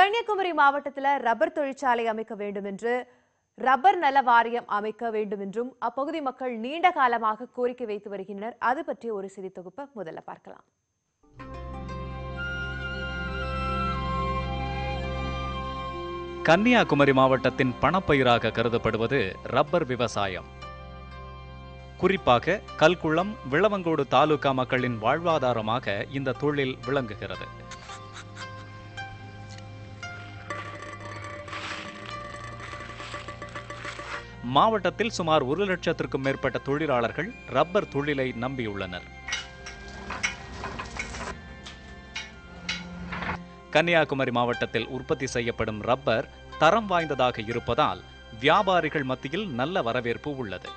கன்னியாகுமரி மாவட்டத்தில் ரப்பர் தொழிற்சாலை அமைக்க வேண்டும் என்று ரப்பர் நல வாரியம் அமைக்க வேண்டும் என்றும் அப்பகுதி மக்கள் நீண்ட காலமாக கோரிக்கை வைத்து வருகின்றனர். அது பற்றிய ஒரு செய்தி தொகுப்பை முதல்ல பார்க்கலாம். கன்னியாகுமரி மாவட்டத்தின் பணப்பயிராக கருதப்படுவது ரப்பர் விவசாயம். குறிப்பாக கல்குளம், விளவங்கோடு தாலுகா மக்களின் வாழ்வாதாரமாக இந்த தொழில் விளங்குகிறது. மாவட்டத்தில் சுமார் 1 லட்சத்திற்கும் மேற்பட்ட தொழிலாளர்கள் ரப்பர் தொழிலை நம்பியுள்ளனர். கன்னியாகுமரி மாவட்டத்தில் உற்பத்தி செய்யப்படும் ரப்பர் தரம் வாய்ந்ததாக இருப்பதால் வியாபாரிகள் மத்தியில் நல்ல வரவேற்பு உள்ளது.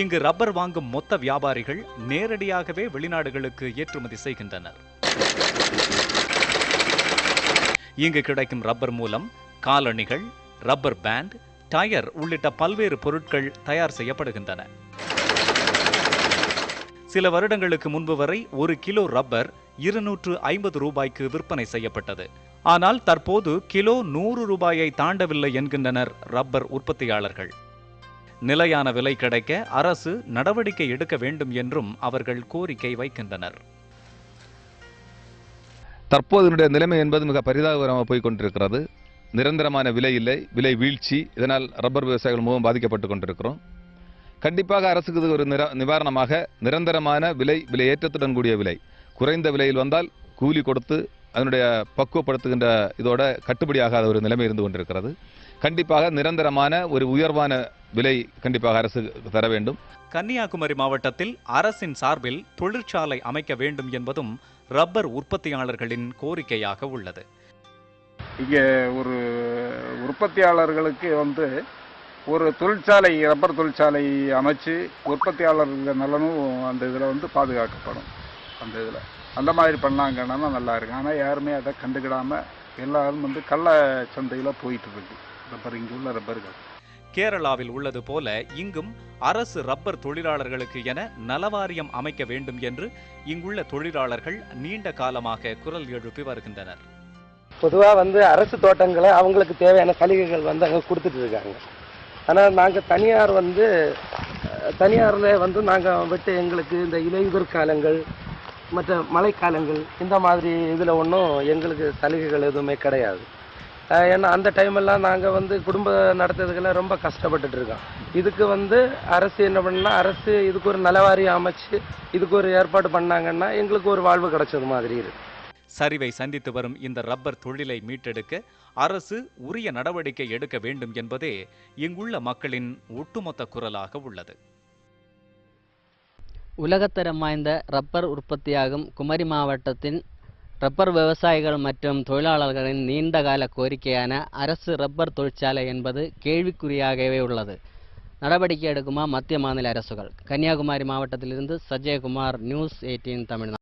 இங்கு ரப்பர் வாங்கும் மொத்த வியாபாரிகள் நேரடியாகவே வெளிநாடுகளுக்கு ஏற்றுமதி செய்கின்றனர். இங்கு கிடைக்கும் ரப்பர் மூலம் காலணிகள், ரப்பர் பேண்ட், டயர் உள்ளிட்ட பல்வேறு பொருட்கள் தயார் செய்யப்படுகின்றன. சில வருடங்களுக்கு முன்பு வரை 1 கிலோ ரப்பர் 250 ரூபாய்க்கு விற்பனை செய்யப்பட்டது. ஆனால் தற்போது கிலோ 100 ரூபாயை தாண்டவில்லை என்கின்றனர் ரப்பர் உற்பத்தியாளர்கள். நிலையான விலை கிடைக்க அரசு நடவடிக்கை எடுக்க வேண்டும் என்றும் அவர்கள் கோரிக்கை வைக்கின்றனர். தற்போதைய நிலைமை என்பது மிக பரிதாபகரமாக போய்கொண்டிருக்கிறது. நிரந்தரமான விலை இல்லை, விலை வீழ்ச்சி. இதனால் ரப்பர் விவசாயிகள் மிகவும் பாதிக்கப்பட்டு கொண்டிருக்கிறோம். கண்டிப்பாக அரசுக்கு இது ஒரு நிவாரணமாக நிரந்தரமான விலை ஏற்றத்துடன் கூடிய விலை, குறைந்த விலையில் வந்தால் கூலி கொடுத்து அதனுடைய பக்குவப்படுத்துகின்ற இதோட கட்டுப்படியாகாத ஒரு நிலைமை இருந்து கொண்டிருக்கிறது. கண்டிப்பாக நிரந்தரமான ஒரு உயர்வான விலை கண்டிப்பாக அரசு தர வேண்டும். கன்னியாகுமரி மாவட்டத்தில் அரசின் சார்பில் தொழிற்சாலை அமைக்க வேண்டும் என்பதும் ரப்பர் உற்பத்தியாளர்களின் கோரிக்கையாக உள்ளது. இங்கே ஒரு உற்பத்தியாளர்களுக்கு ஒரு தொழிற்சாலை, ரப்பர் தொழிற்சாலை அமைச்சு உற்பத்தியாளர்கள் நலனும் அந்த இதில் பாதுகாக்கப்படும். அந்த மாதிரி பண்ணாங்கன்னா நல்லா இருக்கு. ஆனால் யாருமே அதை கண்டுக்கிடாமல் எல்லாரும் கள்ள சந்தையில் போயிட்டு இருக்கு ரப்பர், இங்கே உள்ள ரப்பர்கள். கேரளாவில் உள்ளது போல இங்கும் அரசு ரப்பர் தொழிலாளர்களுக்கு என நலவாரியம் அமைக்க வேண்டும் என்று இங்குள்ள தொழிலாளர்கள் நீண்ட காலமாக குரல் எழுப்பி வருகின்றனர். பொதுவாக அரசு தோட்டங்களை அவங்களுக்கு தேவையான சலுகைகள் அங்கே கொடுத்துட்டு இருக்காங்க. ஆனால் நாங்கள் தனியாரில் நாங்கள் விட்டு எங்களுக்கு இந்த இலையுதிர் காலங்கள் மற்ற மழைக்காலங்கள் இந்த மாதிரி இதில் ஒன்றும் எங்களுக்கு சலுகைகள் எதுவுமே கிடையாது. ஏன்னா அந்த டைமெல்லாம் நாங்கள் குடும்பம் நடத்துறதுக்கெல்லாம் ரொம்ப கஷ்டப்பட்டுட்டு இருக்கோம். இதுக்கு அரசு என்ன பண்ணால், அரசு இதுக்கு ஒரு நலவாரியம் அமைச்சு இதுக்கு ஒரு ஏற்பாடு பண்ணாங்கன்னா எங்களுக்கு ஒரு வாழ்வு கிடைச்சது மாதிரி இருக்கு. சரிவை சந்தித்து வரும் இந்த ரப்பர் தொழிலை மீட்டெடுக்க அரசு உரிய நடவடிக்கை எடுக்க வேண்டும் என்பதே இங்குள்ள மக்களின் ஒட்டுமொத்த குரலாக உள்ளது. உலகத்தரம் வாய்ந்த ரப்பர் உற்பத்தியாகும் குமரி மாவட்டத்தின் ரப்பர் விவசாயிகள் மற்றும் தொழிலாளர்களின் நீண்டகால கோரிக்கையான அரசு ரப்பர் தொழிற்சாலை என்பது கேள்விக்குறியாகவே உள்ளது. நடவடிக்கை எடுக்குமா மத்திய மாநில அரசுகள்? கன்னியாகுமரி மாவட்டத்திலிருந்து சஜயகுமார், நியூஸ் 18 தமிழ்நாடு.